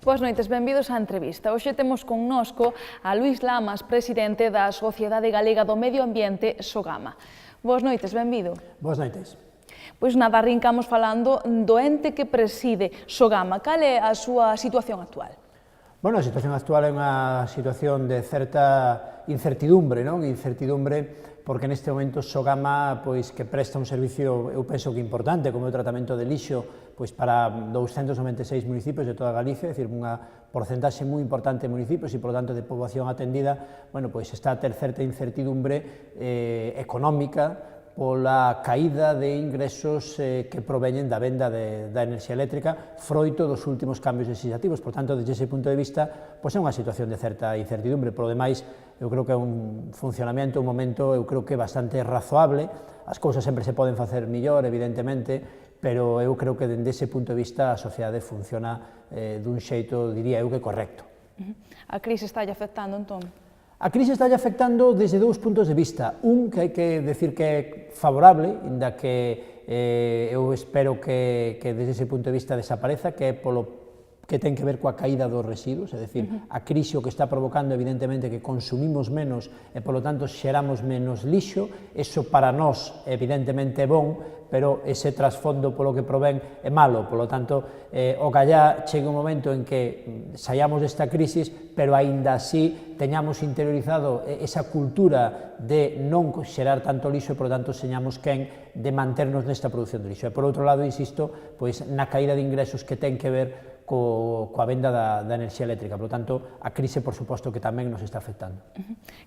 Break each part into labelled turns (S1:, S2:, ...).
S1: Boas noites, benvidos á entrevista. Hoxe temos connosco a Luís Lamas, presidente da Sociedade Galega do Medio Ambiente, SOGAMA. Boas noites, benvido.
S2: Boas noites.
S1: Pois nada, arrincamos falando do ente que preside SOGAMA. Cal é a súa situación actual?
S2: Bueno, a situación actual é unha situación de certa incertidumbre, non? Incertidumbre porque neste momento SOGAMA, pois, que presta un servicio, eu penso que importante, como o tratamento de lixo, pois, para 296 municipios de toda Galicia, é dicir, unha porcentaxe moi importante de municipios e, por lo tanto, de poboación atendida, bueno, pois, está a ter certa incertidumbre económica pola caída de ingresos que proveñen da venda da enerxía eléctrica froito dos últimos cambios legislativos. Por tanto, desde ese punto de vista, pois é unha situación de certa incertidumbre. Por lo demais, eu creo que é un funcionamento, un momento, eu creo que bastante razoable. As cousas sempre se poden facer millor, evidentemente, pero eu creo que dende ese punto de vista a sociedade funciona dun xeito, diría eu, que correcto.
S1: A crise está afectando, entón?
S2: A crise está afectando desde dous puntos de vista. Un, que hai que decir que é favorable, inda que eu espero que desde ese punto de vista desapareza, que é polo que ten que ver coa caída dos residuos, é dicir, a crise o que está provocando evidentemente que consumimos menos e polo tanto xeramos menos lixo, eso para nós evidentemente é bon, pero ese trasfondo polo que provén é malo, polo tanto o gallá chega un momento en que saiamos desta crisis, pero aínda así teñamos interiorizado esa cultura de non xerar tanto lixo e, por tanto, señamos quen de manternos nesta produción de lixo. E, por outro lado, insisto, pois, na caída de ingresos que ten que ver coa venda da enerxía eléctrica. Por tanto, a crise, por suposto, que tamén nos está afectando.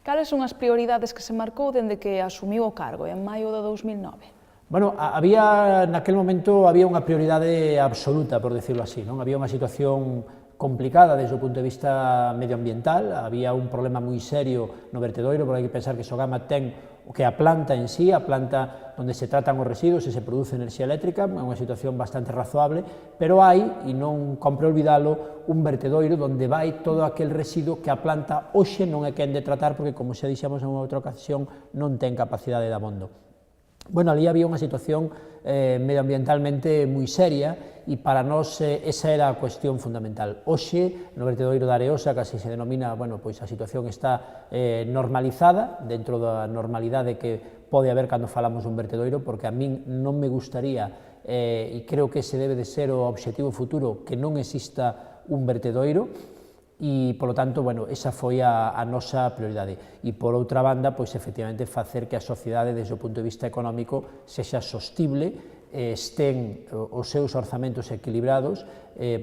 S1: Cales son as prioridades que se marcou dende que asumiu o cargo, en maio de 2009?
S2: Bueno, naquel momento había unha prioridade absoluta, por decirlo así, non? Había unha situación complicada desde o punto de vista medioambiental, había un problema moi serio no vertedoiro, porque hai que pensar que SOGAMA ten o que a planta en sí, a planta onde se tratan os residuos e se produce enerxía eléctrica, é unha situación bastante razoable, pero hai, e non compre olvidalo, un vertedoiro onde vai todo aquel residuo que a planta hoxe non é quen de tratar, porque, como xa dixemos en outra ocasión, non ten capacidade de abondo. Bueno, ali había unha situación medioambientalmente moi seria e para nós esa era a cuestión fundamental. Hoxe, no vertedoiro da Areosa, que así se denomina, bueno, pois a situación está normalizada, dentro da normalidade que pode haber cando falamos dun vertedoiro, porque a min non me gustaría, e creo que ese debe de ser o obxectivo futuro, que non exista un vertedoiro, e, polo tanto, bueno, esa foi a nosa prioridade. E, por outra banda, pois, efectivamente, facer que a sociedade, desde o punto de vista económico, sexa sostible, estén os seus orzamentos equilibrados,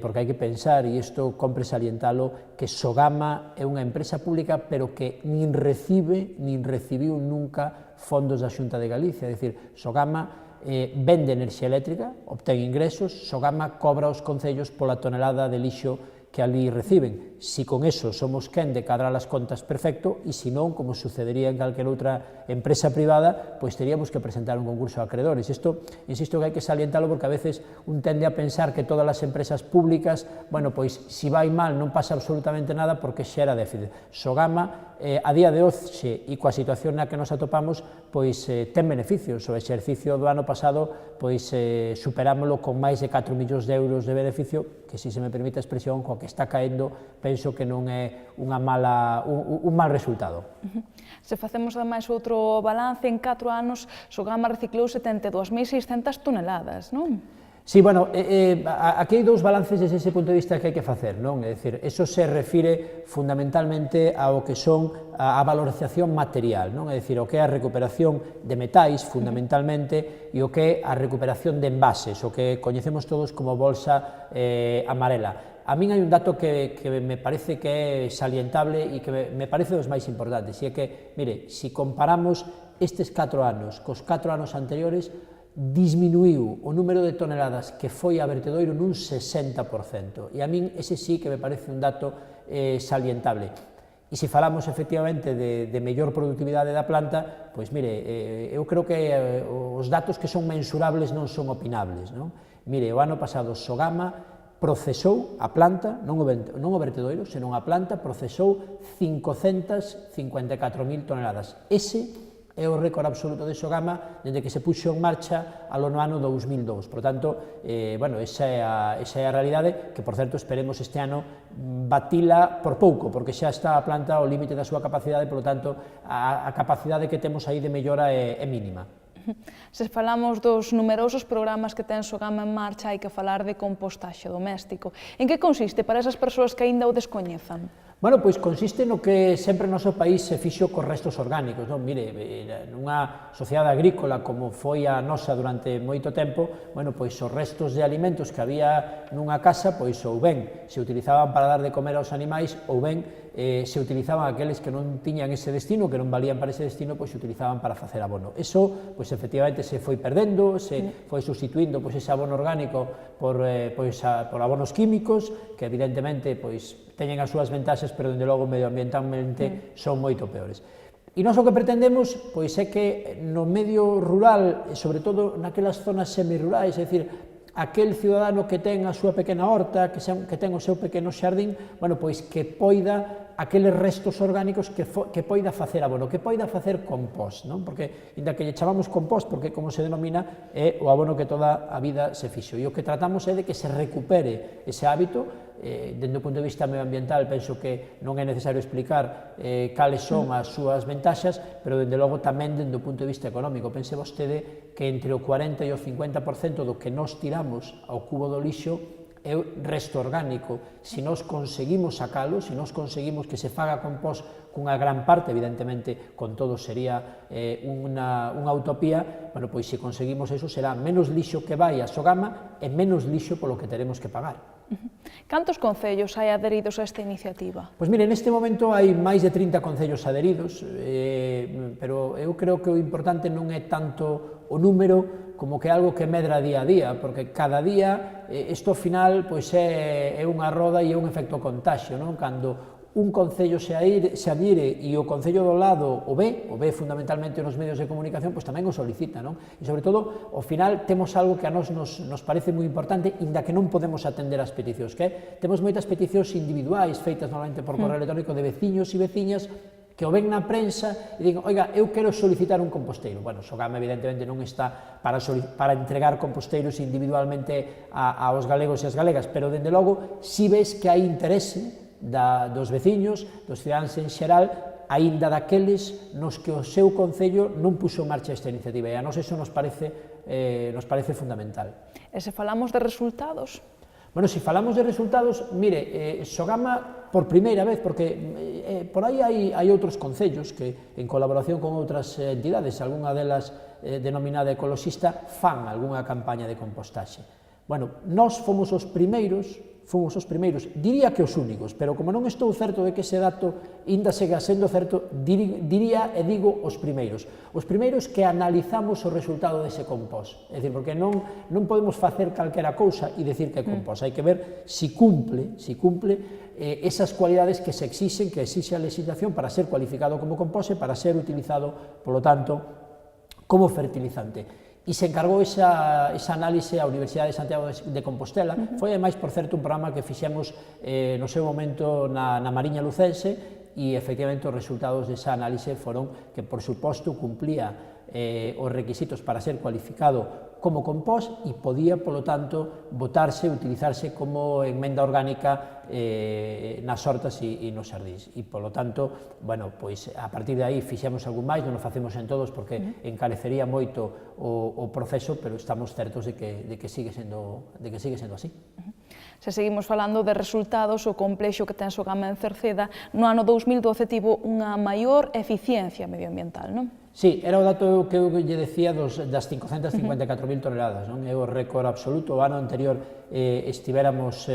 S2: porque hai que pensar, e isto compre salientalo, que SOGAMA é unha empresa pública, pero que nin recibiu nunca fondos da Xunta de Galicia, é dicir, SOGAMA vende enerxía eléctrica, obtén ingresos, SOGAMA cobra aos concellos pola tonelada de lixo que ali reciben. Si con eso somos quen de cadrar as contas, perfecto, e se non, como sucedería en calquera outra empresa privada, pois teríamos que presentar un concurso de acreedores. Isto, insisto, que hai que salientalo porque a veces un tende a pensar que todas as empresas públicas, bueno, pois, se vai mal non pasa absolutamente nada porque xera déficit. SOGAMA, a día de hoxe e coa situación na que nos atopamos, pois ten beneficios. O exercicio do ano pasado, pois superámoslo con máis de 4 millóns de euros de beneficio, que, se me permite a expresión, coa que está caendo, penso que non é un mal resultado.
S1: Se facemos ademais outro balance, en 4 anos SOGAMA reciclou 72.600 toneladas, non?
S2: Sí, bueno, aquí hai dous balances desde ese punto de vista que hai que facer, non? É dicir, eso se refire fundamentalmente ao que son a valorización material, non? É dicir, o que é a recuperación de metais, fundamentalmente, e o que é a recuperación de envases, o que coñecemos todos como bolsa amarela. A min hai un dato que me parece que é salientable e que me parece dos máis importantes, e é que, mire, se comparamos estes 4 anos cos 4 anos anteriores, disminuiu o número de toneladas que foi a vertedoiro nun 60%, e a min ese sí que me parece un dato salientable. E se falamos efectivamente de mellor productividade da planta, pois mire, eu creo que os datos que son mensurables non son opinables, non? Mire, o ano pasado SOGAMA procesou a planta, non o vertedoiro, senón a planta, procesou 554.000 toneladas. Ese é o récord absoluto de Sogama dende que se puxo en marcha no ano 2002. Por tanto, bueno, esa é a realidade que, por certo, esperemos este ano batila por pouco, porque xa está a planta ao límite da súa capacidade, por tanto, a capacidade que temos aí de mellora é mínima.
S1: Se falamos dos numerosos programas que ten Sogama en marcha, hai que falar de compostaxe doméstico. En que consiste para esas persoas que aínda o descoñezan?
S2: Bueno, pois consiste no que sempre o noso país se fixo cos restos orgánicos, non? Mire, nunha sociedade agrícola como foi a nosa durante moito tempo, bueno, pois os restos de alimentos que había nunha casa, pois ou ben se utilizaban para dar de comer aos animais, ou ben se utilizaban aqueles que non tiñan ese destino, que non valían para ese destino, pois se utilizaban para facer abono. Eso, pois efectivamente, se foi perdendo, se foi sustituindo pois ese abono orgánico por abonos químicos, que evidentemente pois teñen as súas ventaxes, pero dende logo medioambientalmente son moito peores. E nós o que pretendemos pois é que no medio rural, e sobre todo naquelas zonas semirurais, é dicir, aquel ciudadano que ten a súa pequena horta, que ten o seu pequeno xardín, bueno, pois que poida aqueles restos orgánicos que poida facer abono, que poida facer compost, non? Porque, inda que lle chamamos compost, porque como se denomina, é o abono que toda a vida se fixo. E o que tratamos é de que se recupere ese hábito. Dende o punto de vista medioambiental, penso que non é necesario explicar cales son as súas ventaxas, pero dende logo tamén dende o punto de vista económico. Pense vostede que entre o 40 e o 50% do que nós tiramos ao cubo do lixo é resto orgánico. Se nós conseguimos sacalo, se nós conseguimos que se faga compost cunha gran parte, evidentemente, con todo sería unha utopía, bueno, pois se conseguimos eso será menos lixo que vai a Sogama e menos lixo polo que teremos que pagar.
S1: Cantos concellos hai adheridos a esta iniciativa?
S2: Pois mire, neste momento hai máis de 30 concellos adheridos, pero eu creo que o importante non é tanto o número como que é algo que medra día a día, porque cada día isto ao final pois é unha roda e é un efecto contaxio, non? Cando un concello se adhire e o concello do lado o ve fundamentalmente nos medios de comunicación, pois tamén o solicita, non? E sobre todo, ao final, temos algo que a nos parece moi importante, inda que non podemos atender as peticións, que temos moitas peticións individuais feitas normalmente por correo electrónico de veciños e veciñas que o ven na prensa e digan, oiga, eu quero solicitar un composteiro. Bueno, Sogama evidentemente non está para entregar composteiros individualmente aos galegos e as galegas, pero dende logo, si ves que hai interese dos veciños, dos cidadáns en xeral, aínda daqueles nos que o seu concello non puxo en marcha esta iniciativa, e a nós eso nos parece fundamental.
S1: E se falamos de resultados?
S2: Bueno, se falamos de resultados, mire, Sogama, por primeira vez, porque por aí hai outros concellos que, en colaboración con outras entidades, algunha delas denominada ecoloxista, fan algunha campaña de compostaxe. Bueno, nós fomos os primeiros, diría que os únicos, pero como non estou certo de que ese dato ainda sega sendo certo, diría e digo os primeiros que analizamos o resultado dese compost, é dicir, porque non podemos facer calquera cousa e decir que é compost, hai que ver se cumple esas cualidades que se exixe a legislación para ser cualificado como compost e para ser utilizado, polo tanto, como fertilizante. E se encargou esa análise á Universidade de Santiago de Compostela. Foi, ademais, por certo, un programa que fixemos no seu momento na Mariña Lucense e, efectivamente, os resultados desa análise foron que, por suposto, cumplía os requisitos para ser cualificado como compost e podía, polo tanto, botarse, utilizarse como enmenda orgánica nas hortas e nos xardíns. E, polo tanto, bueno, pois, a partir de aí fixemos algún máis, non o facemos en todos porque encarecería moito o proceso, pero estamos certos de que sigue sendo así.
S1: Se seguimos falando de resultados, o complexo que ten Sogama en Cerceda no ano 2012 tivo unha maior eficiencia medioambiental, non?
S2: Sí, era o dato que eu lle decía das 554.000 toneladas, non? É o récord absoluto. O ano anterior estivéramos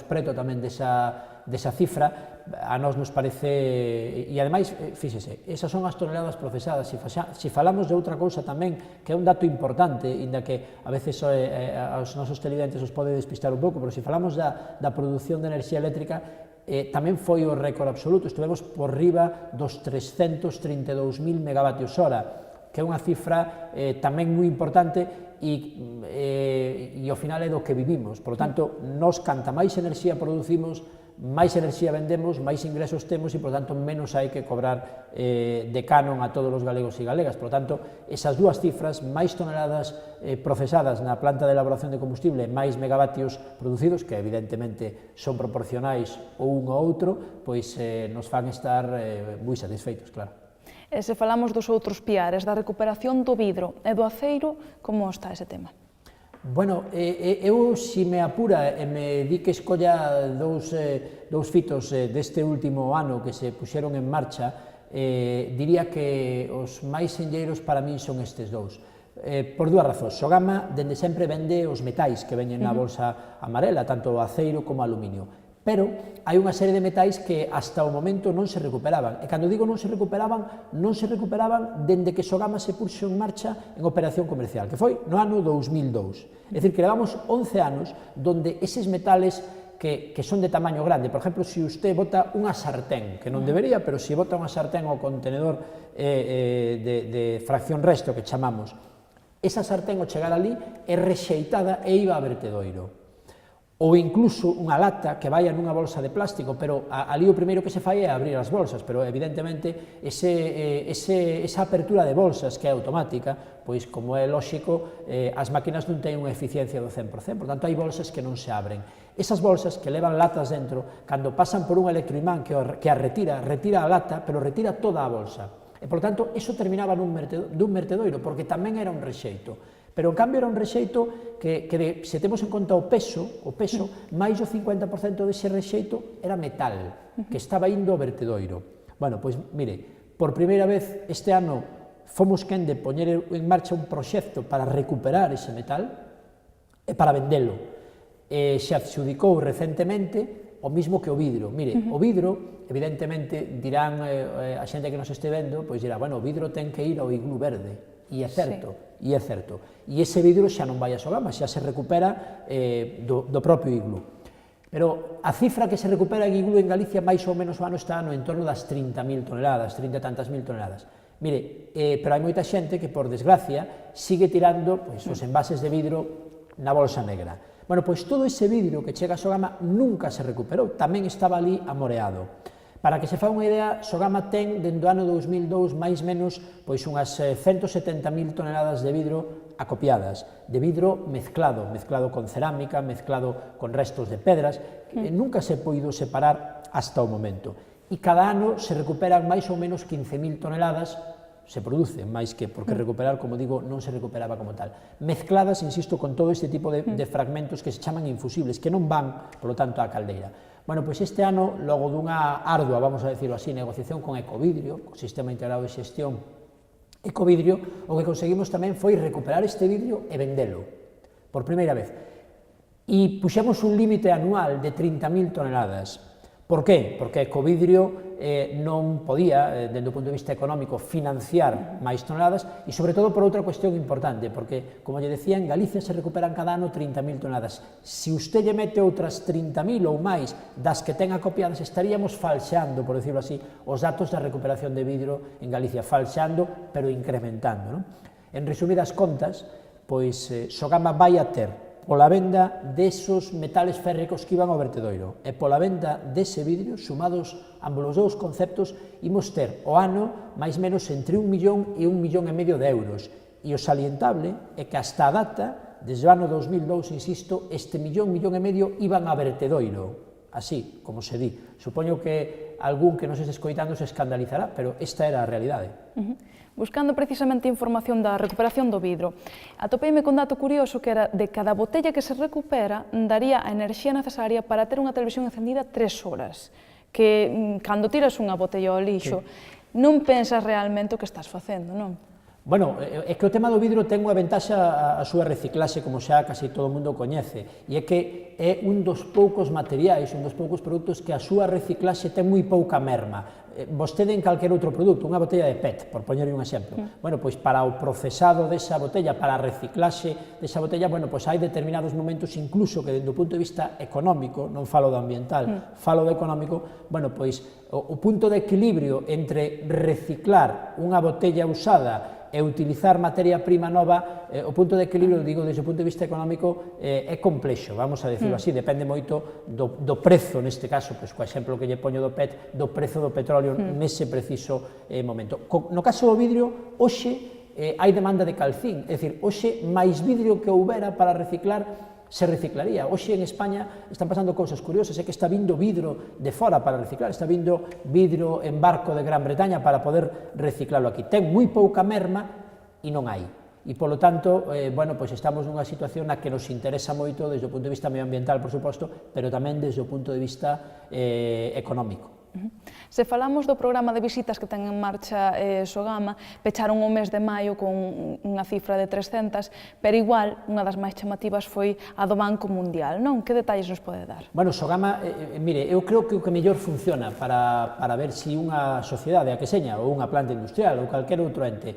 S2: preto tamén desa cifra. A nós nos parece, e ademais, fíxese, esas son as toneladas procesadas. Se falamos de outra cousa tamén, que é un dato importante, inda que a veces aos nosos televidentes os pode despistar un pouco, pero se falamos da produción de enerxía eléctrica, tamén foi o récord absoluto, estivemos por riba dos 332.000 megavatios hora, que é unha cifra tamén moi importante e ao final é do que vivimos. Por lo tanto, nós canta máis enerxía producimos, máis enerxía vendemos, máis ingresos temos e, por tanto, menos hai que cobrar de canon a todos os galegos e galegas. Por tanto, esas dúas cifras, máis toneladas procesadas na planta de elaboración de combustible, máis megavatios producidos, que evidentemente son proporcionais o un ao outro, pois nos fan estar moi satisfeitos, claro.
S1: E se falamos dos outros piares, da recuperación do vidro e do aceiro, como está ese tema?
S2: Bueno, eu, se me apura e me di que escolla dous fitos deste último ano que se puxeron en marcha, diría que os máis senlleiros para min son estes dous. Por dúas razóns. Sogama, dende sempre, vende os metais que veñen na bolsa amarela, tanto o aceiro como o aluminio. Pero hai unha serie de metais que hasta o momento non se recuperaban. E cando digo non se recuperaban dende que Sogama se puxo en marcha en operación comercial, que foi no ano 2002. É dicir, que levamos 11 anos donde eses metales que son de tamaño grande, por exemplo, se usted bota unha sartén, que non debería, pero se bota unha sartén ao contenedor de fracción resto, que chamamos, esa sartén ao chegar ali é rexeitada e iba a vertedoiro. Ou incluso unha lata que vai nunha bolsa de plástico, pero ali o primeiro que se fai é abrir as bolsas, pero evidentemente esa apertura de bolsas que é automática, pois como é lóxico, as máquinas non teñen unha eficiencia do 100%, por tanto hai bolsas que non se abren. Esas bolsas que levan latas dentro, cando pasan por un electroimán que a retira a lata, pero retira toda a bolsa. E, por tanto, eso terminaba dun vertedoiro, porque tamén era un rexeito. Pero, en cambio, era un rexeito que se temos en conta o peso, máis do 50% dese rexeito era metal, que estaba indo ao vertedoiro. Bueno, pois, mire, por primeira vez este ano fomos quen de poñer en marcha un proxecto para recuperar ese metal e para vendelo. Se adxudicou recentemente o mismo que o vidro. Mire, o vidro, evidentemente, dirán a xente que nos este vendo, pois dirá, bueno, o vidro ten que ir ao iglú verde. E é certo, e é certo. E ese vidro xa non vai a Sogama, xa se recupera do propio iglú. Pero a cifra que se recupera en iglú en Galicia máis ou menos o ano está no entorno das 30.000 toneladas, 30 e tantas mil toneladas. Mire, pero hai moita xente que, por desgracia, sigue tirando os envases de vidro na bolsa negra. Bueno, pois todo ese vidro que chega a Sogama nunca se recuperou, tamén estaba ali amoreado. Para que se faga unha idea, Sogama ten, dende o ano 2002, máis menos, pois unhas 170.000 toneladas de vidro acopiadas, de vidro mezclado con cerámica, mezclado con restos de pedras, que nunca se poido separar hasta o momento. E cada ano se recuperan máis ou menos 15.000 toneladas, se producen máis que, porque recuperar, como digo, non se recuperaba como tal. Mezcladas, insisto, con todo este tipo de fragmentos que se chaman infusibles, que non van, polo tanto, á caldeira. Bueno, pois este ano, logo dunha ardua, vamos a decirlo así, negociación con Ecovidrio, o Sistema Integrado de Xestión Ecovidrio, o que conseguimos tamén foi recuperar este vidrio e vendelo, por primeira vez. E puxemos un límite anual de 30.000 toneladas. Por qué? Porque Ecovidrio non podía, dende o punto de vista económico, financiar máis toneladas e, sobre todo, por outra cuestión importante, porque, como lle decía, en Galicia se recuperan cada ano 30.000 toneladas. Se usted lle mete outras 30.000 ou máis das que ten acopiadas, estaríamos falseando, por decirlo así, os datos da recuperación de vidro en Galicia, falseando, pero incrementando. En resumidas contas, pois Sogama vai a ter pola venda desos metales férricos que iban ao vertedoiro e pola venda dese vidrio, sumados ambos os dous conceptos, imos ter o ano máis menos entre 1 millón e 1,5 millón de euros. E o salientable é que hasta a data, desde o ano 2002, insisto, este 1,5 millón iban a vertedoiro, así como se di. Supoño que algún que nos este escoitando se escandalizará, pero esta era a realidade.
S1: Buscando precisamente información da recuperación do vidro, atopeime con dato curioso que era de cada botella que se recupera daría a enerxía necesaria para ter unha televisión encendida 3 horas, que cando tiras unha botella ao lixo non pensas realmente o que estás facendo, non?
S2: Bueno, é que o tema do vidro ten unha ventaxa a súa reciclaxe, como xa casi todo o mundo coñece, e é que é un dos poucos materiais, un dos poucos produtos que a súa reciclaxe ten moi pouca merma. Vostede en calquer outro produto, unha botella de PET, por poñerle un exemplo. Bueno, pois para o procesado desa botella, para a reciclaxe desa botella, bueno, pois hai determinados momentos, incluso que dentro do punto de vista económico, non falo do ambiental, falo do económico, bueno, pois o punto de equilibrio entre reciclar unha botella usada e utilizar materia prima nova o punto de equilibrio, digo, desde o punto de vista económico, é complexo, vamos a decirlo así, depende moito do prezo, neste caso, pois, co exemplo que lle poño do PET, do prezo do petróleo nese preciso momento. No caso do vidrio, hoxe hai demanda de calcín, é dicir, hoxe máis vidrio que houbera para reciclar se reciclaría. Hoxe en España están pasando cousas curiosas, é que está vindo vidro de fora para reciclar, está vindo vidro en barco de Gran Bretaña para poder reciclarlo aquí. Ten moi pouca merma e non hai. E, polo tanto, bueno, pois estamos nunha situación na que nos interesa moito desde o punto de vista medioambiental, por suposto, pero tamén desde o punto de vista económico.
S1: Se falamos do programa de visitas que ten en marcha Sogama, pecharon o mes de maio con unha cifra de 300, pero igual, unha das máis chamativas foi a do Banco Mundial, non? Que detalles nos pode dar?
S2: Bueno, Sogama, mire, eu creo que o que mellor funciona para ver se unha sociedade, a que seña, ou unha planta industrial, ou calquer outro ente,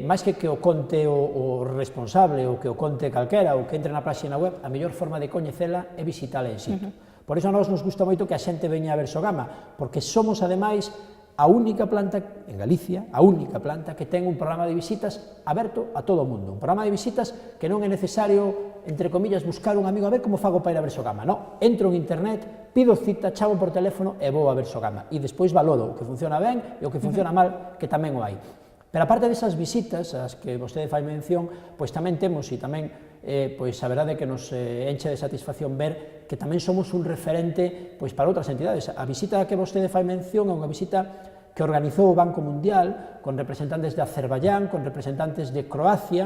S2: máis que o conte o responsable, ou que o conte calquera, ou que entre na página web, a mellor forma de coñecela é visitala en situ. Por iso a nós nos gusta moito que a xente veña a ver Sogama, porque somos, ademais, a única planta en Galicia, a única planta que ten un programa de visitas aberto a todo o mundo. Un programa de visitas que non é necesario, entre comillas, buscar un amigo a ver como fago para ir a ver Sogama. Non, entro en internet, pido cita, chamo por teléfono e vou a ver Sogama. E despois valoro o que funciona ben e o que funciona mal, que tamén o hai. Pero aparte desas visitas, as que vostede fai mención, pois tamén temos, e tamén pois a verdade que nos enche de satisfacción ver que tamén somos un referente pois para outras entidades. A visita que vostede fai mención é unha visita que organizou o Banco Mundial con representantes de Azerbaiyán, con representantes de Croacia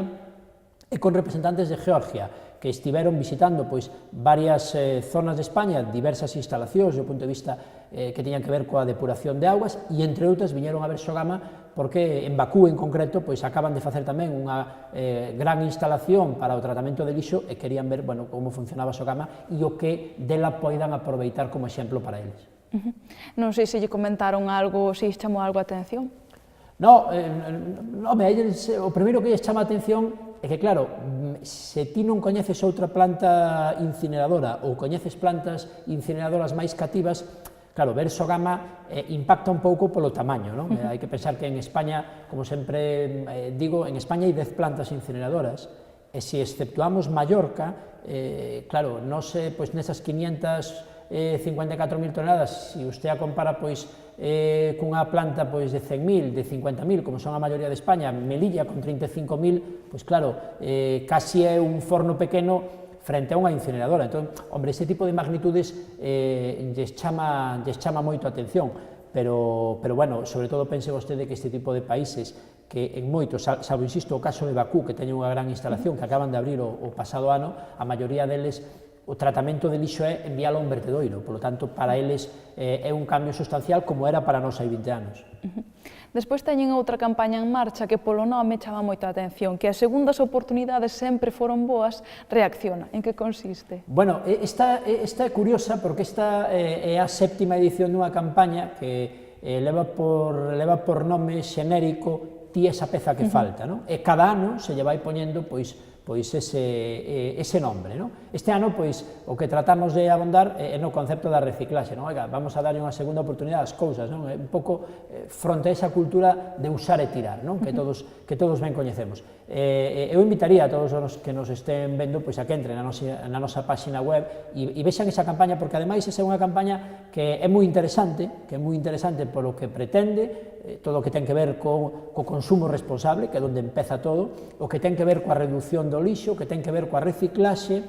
S2: e con representantes de Georgia, que estiveron visitando pois varias zonas de España, diversas instalacións do punto de vista que teñan que ver coa depuración de augas, e entre outras viñeron a ver Sogama porque en Bakú en concreto pois acaban de facer tamén unha gran instalación para o tratamento de lixo e querían ver, bueno, como funcionaba Sogama e o que dela poidan aproveitar como exemplo para eles.
S1: Non sei se lle comentaron algo, se lle chamou algo a atención.
S2: No, o primeiro que lles chama a atención é que, claro, se ti non coñeces outra planta incineradora ou coñeces plantas incineradoras máis cativas, claro, ver Sogama impacta un pouco polo tamaño, non? Hai que pensar que en España, como sempre digo, en España hai 10 plantas incineradoras, e se exceptuamos Mallorca, claro, non sei, pois nesas 554.000 toneladas, se usted a compara, pois, cunha planta pois de 100.000, de 50.000, como son a maioría de España, Melilla con 35.000, pois claro, casi é un forno pequeno frente a unha incineradora. Entón, hombre, ese tipo de magnitudes lles chama moito a atención, pero bueno, sobre todo pense vostede que este tipo de países que en moitos, salvo insisto, o caso de Bakú, que teñen unha gran instalación que acaban de abrir o pasado ano, a maioría deles o tratamento de lixo é enviálo a un vertedoiro, polo tanto, para eles é un cambio sustancial como era para nós hai 20 anos.
S1: Despois teñen outra campaña en marcha que polo nome chama moita atención, que as segundas oportunidades sempre foron boas, reacciona. En que consiste?
S2: Bueno, esta é curiosa porque esta é a 7ª edición dunha campaña que leva por nome xenérico Ti esa peza que falta, non? E cada ano se lle vai poñendo pois ese nombre, non? Este ano, pois, o que tratamos de abondar é no concepto da reciclaxe, non? Oiga, vamos a darlle unha segunda oportunidade ás cousas, non? É un pouco fronte a esa cultura de usar e tirar, non? Que todos ben coñecemos. Eu invitaría a todos os que nos estén vendo, pois, a que entren na nosa páxina web e vexan esa campaña, porque ademais esa é unha campaña que é moi interesante, polo que pretende, todo o que ten que ver co consumo responsable, que é onde empeza todo, o que ten que ver coa reducción do lixo, que ten que ver coa reciclaxe,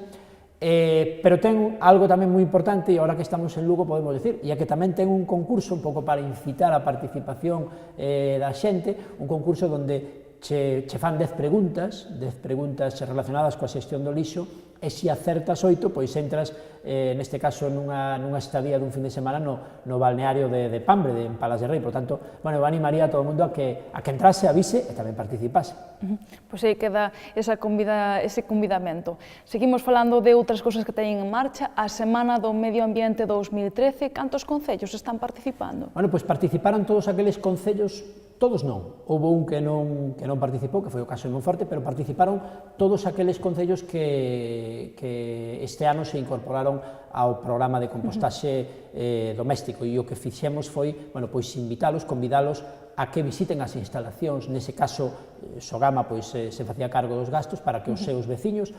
S2: pero ten algo tamén moi importante, e agora que estamos en Lugo podemos decir, e é que tamén ten un concurso un pouco para incitar a participación da xente, un concurso onde che fan 10 preguntas relacionadas coa xestión do lixo, e se acertas 8, pois entras, neste caso, nunha estadía dun fin de semana no balneario de Pambre, en Palas de Rei. Por tanto, bueno, eu animaría a todo o mundo a que entrase, avise e tamén participase.
S1: Pois aí queda ese convidamento. Seguimos falando de outras cousas que teñen en marcha. A Semana do Medio Ambiente 2013, cantos concellos están participando?
S2: Bueno, pois participaron todos aqueles concellos. Todos non, houve un que non participou, que foi o caso de Monforte, pero participaron todos aqueles concellos que este ano se incorporaron ao programa de compostaxe doméstico, e o que fixemos foi, bueno, pois invítalos, convidalos a que visiten as instalacións, nese caso Sogama pois, se facía cargo dos gastos para que os seus veciños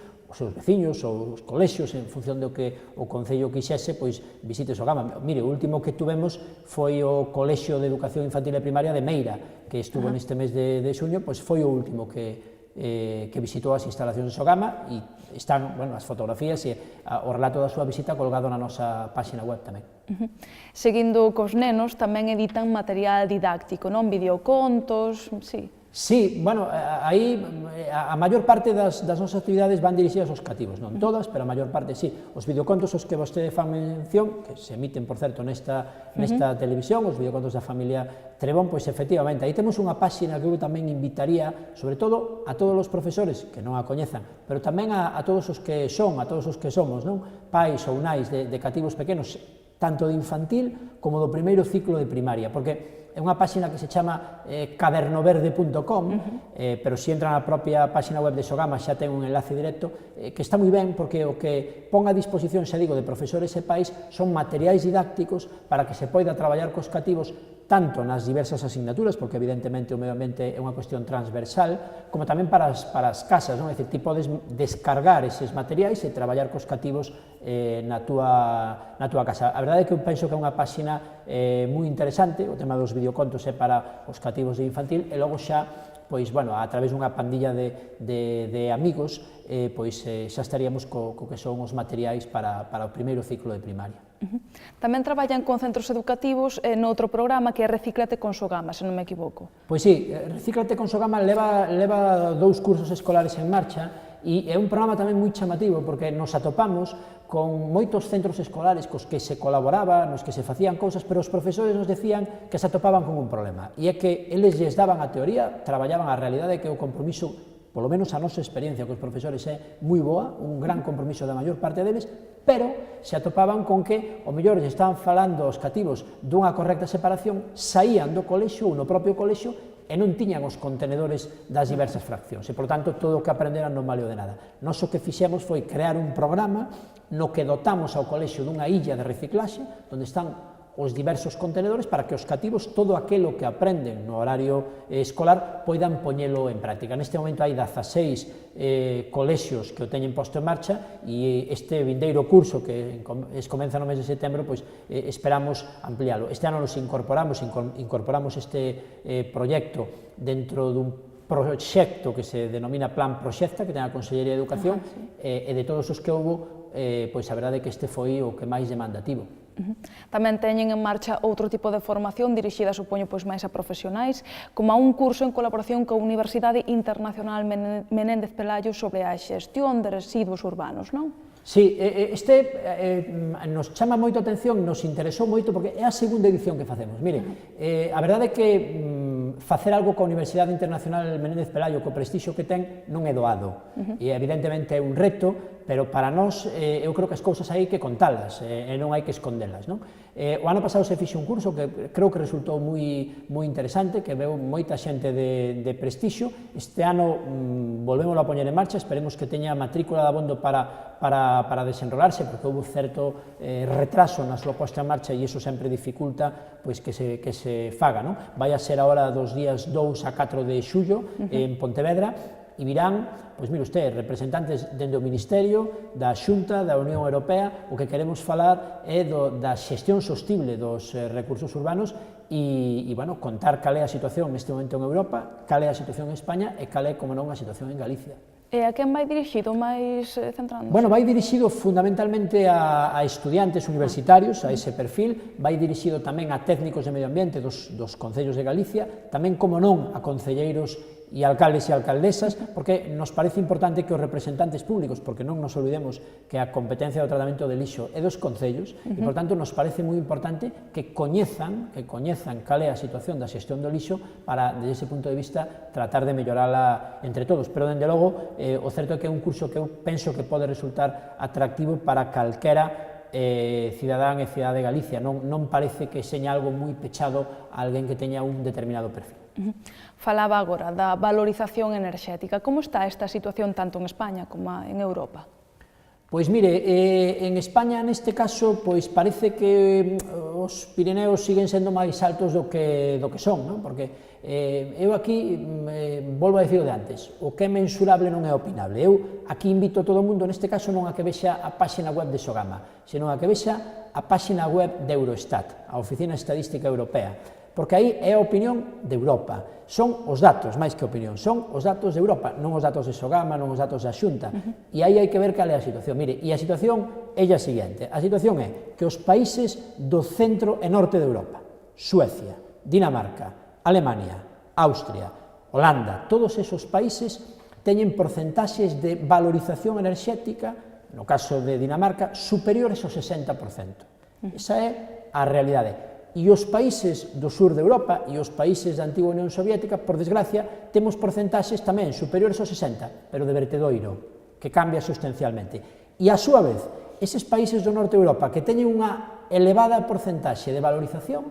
S2: ou os colexios, en función do que o Concello quixese, pois visite Sogama. Mire, o último que tuvemos foi o Colexio de Educación Infantil e Primaria de Meira, que estuvo neste mes de xuño, pois foi o último que visitou as instalacións de Sogama, e están as fotografías e o relato da súa visita colgado na nosa páxina web tamén.
S1: Seguindo cos nenos, tamén editan material didáctico, non? Videocontos, sí.
S2: Sí, bueno, aí a maior parte das nosas actividades van dirixidas aos cativos, non todas, pero a maior parte sí. Os videocontos os que vostede fan mención, que se emiten, por certo, nesta televisión, os videocontos da familia Trebón, pois efectivamente, aí temos unha páxina que eu tamén invitaría, sobre todo, a todos os profesores que non a coñezan, pero tamén a todos os que son, a todos os que somos, non? Pais ou nais de cativos pequenos, tanto de infantil como do primeiro ciclo de primaria, porque é unha páxina que se chama cadernoverde.com, pero se entra na propia páxina web de Sogama xa ten un enlace directo, que está moi ben, porque o que pon a disposición, xa digo, de profesores e pais son materiais didácticos para que se poida traballar cos cativos tanto nas diversas asignaturas, porque evidentemente o medio ambiente é unha cuestión transversal, como tamén para as casas, non? É dicir, ti podes descargar eses materiais e traballar cos cativos na túa casa. A verdade é que eu penso que é unha páxina moi interesante, o tema dos videocontos é para os cativos de infantil, e logo xa, pois, bueno, a través dunha pandilla de amigos, pois xa estaríamos co que son os materiais para o primeiro ciclo de primaria.
S1: Tamén traballan con centros educativos noutro programa que é Recíclate con Sogama, se non me equivoco.
S2: Pois sí, Recíclate con Sogama leva 2 cursos escolares en marcha, e é un programa tamén moi chamativo, porque nos atopamos con moitos centros escolares cos que se colaboraba, nos que se facían cousas, pero os profesores nos decían que se atopaban con un problema, e é que eles lles daban a teoría, traballaban a realidade, que o compromiso, polo menos a nosa experiencia cos profesores é moi boa, un gran compromiso da maior parte deles, pero se atopaban con que, o mellor, lle estaban falando aos cativos dunha correcta separación, saían do colexio ou no propio colexio e non tiñan os contenedores das diversas fraccións, e, por tanto, todo o que aprenderan non valeu de nada. Nós o que fixemos foi crear un programa no que dotamos ao colexio dunha illa de reciclaxe, onde están os diversos contenedores para que os cativos todo aquilo que aprenden no horario escolar poidan poñelo en práctica. Neste momento hai 16 colexios que o teñen posto en marcha, e este vindeiro curso que comeza no mes de setembro, pois esperamos ampliálo. Este ano nos incorporamos este proxecto dentro dun proxecto que se denomina Plan Proxecta, que ten a Consellería de Educación, e de todos os que houbo, pois a verdade é que este foi o que máis demandativo.
S1: Tamén teñen en marcha outro tipo de formación dirixida, supoño, pois máis a profesionais, como a un curso en colaboración coa Universidade Internacional Menéndez Pelayo sobre a xestión de residuos urbanos, non?
S2: Sí, este nos chama moito a atención, nos interesou moito, porque é a segunda edición que facemos. Mire, a verdade é que facer algo coa Universidade Internacional Menéndez Pelayo, co prestixio que ten, non é doado. E evidentemente é un reto, pero para nós, eu creo que as cousas hai que contalas, e non hai que escondelas, non? O ano pasado se fixe un curso que creo que resultou moi interesante, que veu moita xente de prestixio. Este ano volvémoslo a poñer en marcha, esperemos que teña matrícula de abondo para desenrolarse, porque houve certo retraso na súa posta en marcha, e iso sempre dificulta pois que se faga, non? Vai a ser agora dos días 2 a 4 de xullo en Pontevedra, e virán, pois mire usted, representantes dende o Ministerio, da Xunta, da Unión Europea. O que queremos falar é da xestión sostible dos recursos urbanos e, bueno, contar cal é a situación neste momento en Europa, cal é a situación en España e cal é, como non, a situación en Galicia.
S1: E a quen vai dirixido máis centrándose?
S2: Bueno, vai dirixido fundamentalmente a estudiantes universitarios, a ese perfil, vai dirixido tamén a técnicos de medio ambiente dos concellos de Galicia, tamén, como non, a concelleiros e alcaldes e alcaldesas, porque nos parece importante que os representantes públicos, porque non nos olvidemos que a competencia do tratamento de lixo é dos concellos, e, por tanto, nos parece moi importante que coñezan cal é a situación da xestión do lixo para, desde ese punto de vista, tratar de mellorala entre todos. Pero, dende logo, o certo é que é un curso que eu penso que pode resultar atractivo para calquera cidadán e cidade de Galicia. Non parece que seña algo moi pechado a alguén que teña un determinado perfil.
S1: Falaba agora da valorización enerxética. Como está esta situación tanto en España como en Europa?
S2: Pois mire, en España, neste caso, pois parece que os Pirineos siguen sendo máis altos do que son, non? Porque eu aquí, volvo a dicir o de antes, o que é mensurable non é opinable. Eu aquí invito a todo o mundo, neste caso non a que vexa a páxina web de Sogama, senón a que vexa a páxina web de Eurostat, a Oficina Estadística Europea, porque aí é a opinión de Europa. Son os datos, máis que opinión, son os datos de Europa, non os datos de Sogama, non os datos da Xunta, e aí hai que ver cal é a situación. Mire, e a situación é a seguinte, a situación é que os países do centro e norte de Europa, Suecia, Dinamarca, Alemania, Austria, Holanda, todos esos países teñen porcentaxes de valorización enerxética, no caso de Dinamarca, superiores ao 60%. Esa é a realidade. E os países do sur de Europa e os países da antiga Unión Soviética, por desgracia, temos porcentaxes tamén superiores ao 60%, pero de vertedoiro, que cambia sustancialmente. E, a súa vez, eses países do norte de Europa que teñen unha elevada porcentaxe de valorización,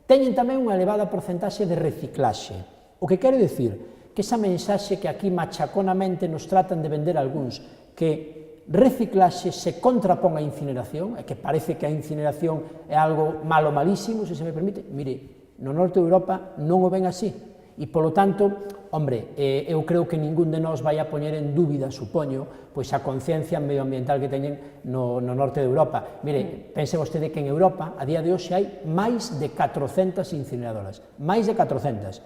S2: teñen tamén unha elevada porcentaxe de reciclaxe. O que quero dicir que esa mensaxe que aquí machaconamente nos tratan de vender algúns, que reciclaxe se contrapón a incineración, e que parece que a incineración é algo malo malísimo, se me permite, mire, no norte de Europa non o ven así. E, polo tanto, hombre, eu creo que ningún de nós vai a poñer en dúbida, supoño, pois a conciencia medioambiental que teñen no norte de Europa. Mire, pense vostede que en Europa, a día de hoxe, hai máis de 400 incineradoras, máis de 400,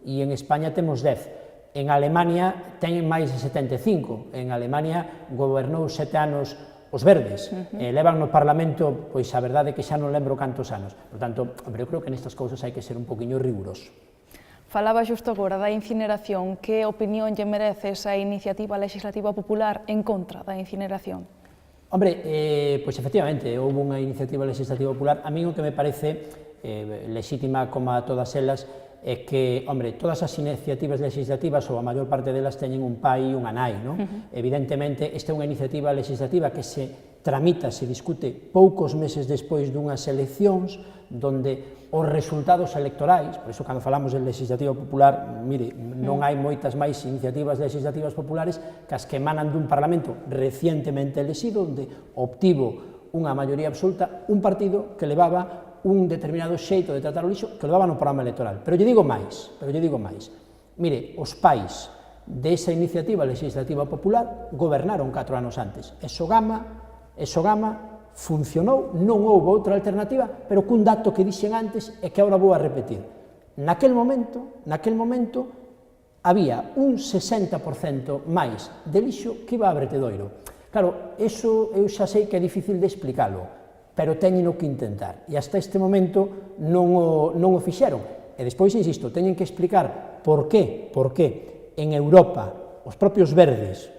S2: e en España temos 10. En Alemania teñen máis de 75, en Alemania gobernou 7 anos os verdes, levan no Parlamento, pois a verdade é que xa non lembro cantos anos. Por tanto, hombre, eu creo que nestas cousas hai que ser un poquinho riguroso.
S1: Falaba xusto agora da incineración. Que opinión lle merece esa iniciativa legislativa popular en contra da incineración?
S2: Hombre, pois efectivamente, houve unha iniciativa legislativa popular. A mí o que me parece lexítima como a todas elas é que, hombre, todas as iniciativas legislativas, ou a maior parte delas, teñen un pai e unha nai, non? Evidentemente, esta é unha iniciativa legislativa que se tramita, se discute poucos meses despois dunhas eleccións, donde os resultados electorais, por iso cando falamos de legislativa popular, mire, non hai moitas máis iniciativas legislativas populares que as que emanan dun Parlamento recientemente elexido, onde obtivo unha maioría absoluta un partido que levaba un determinado xeito de tratar o lixo que levaba no programa electoral. Pero lle digo máis, mire, os pais desa iniciativa legislativa popular gobernaron 4 anos antes, e Sogama funcionou, non houve outra alternativa, pero cun dato que dixen antes e que agora vou a repetir. Naquel momento, había un 60% máis de lixo que iba a vertedoiro. Claro, iso eu xa sei que é difícil de explicalo, pero teñeno que intentar, e hasta este momento non o fixeron. E despois, insisto, teñen que explicar por qué en Europa os propios verdes,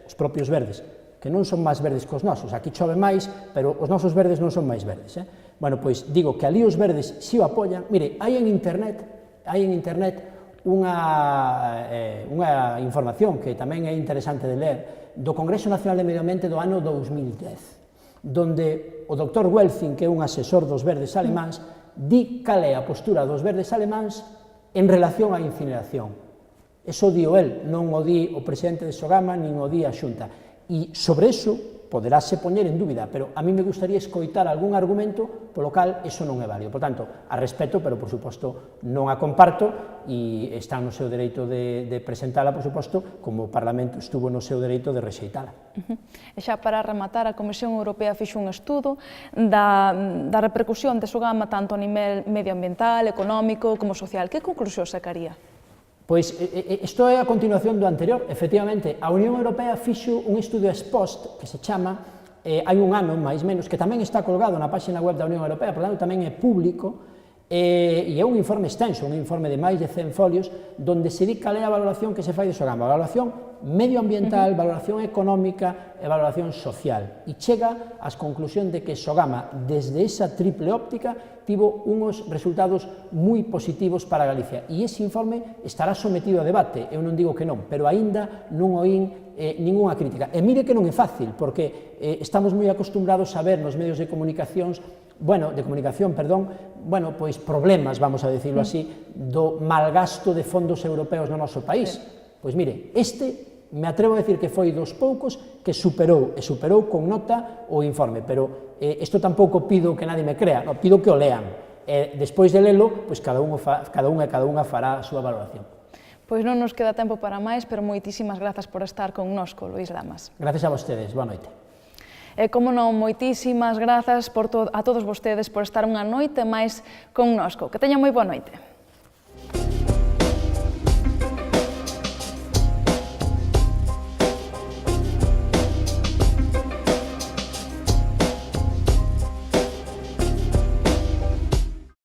S2: que non son máis verdes que os nosos, aquí chove máis, pero os nosos verdes non son máis verdes. Bueno, pois digo que ali os verdes si o apoian. Mire, hai en internet unha información que tamén é interesante de ler, do Congreso Nacional de Medio Ambiente do ano 2010, donde o Dr. Welfing, que é un asesor dos verdes alemáns, di cal é a postura dos verdes alemáns en relación á incineración. Eso dio el, non o di o presidente de Sogama, nin o di a Xunta. E sobre iso poderase poñer en dúbida, pero a mí me gustaría escoitar algún argumento polo cal eso non é válido. Por tanto, a respeto, pero por suposto non a comparto, e está no seu dereito de presentala, por suposto, como o Parlamento estuvo no seu dereito de rexeitala.
S1: E xa para rematar, a Comisión Europea fixo un estudo da repercusión de Sogama tanto a nivel medioambiental, económico como social. Que conclusión sacaría?
S2: Pois isto é a continuación do anterior. Efectivamente, a Unión Europea fixo un estudio ex post que se chama, hai un ano, máis menos, que tamén está colgado na página web da Unión Europea, por tanto tamén é público, e é un informe extenso, un informe de máis de 100 folios, donde se di cal é a valoración que se fai de Sogama, valoración medioambiental, valoración económica e valoración social, e chega ás conclusión de que Sogama, desde esa triple óptica, tivo uns resultados moi positivos para Galicia, e ese informe estará sometido a debate, eu non digo que non, pero aínda non oín ningunha crítica. E mire que non é fácil, porque estamos moi acostumbrados a ver nos medios de comunicación, pois problemas, vamos a decirlo así, do malgasto de fondos europeos no noso país. Pois mire, me atrevo a decir que foi dos poucos que superou con nota o informe, pero isto tampouco pido que nadie me crea, pido que o lean, E despois de lelo, pois cada unha e cada unha fará a súa valoración.
S1: Pois non nos queda tempo para máis, pero moitísimas grazas por estar connosco, Luís Lamas.
S2: Gracias a vostedes, boa noite.
S1: E, como non, moitísimas grazas a todos vostedes por estar unha noite máis connosco. Que teñan moi boa noite.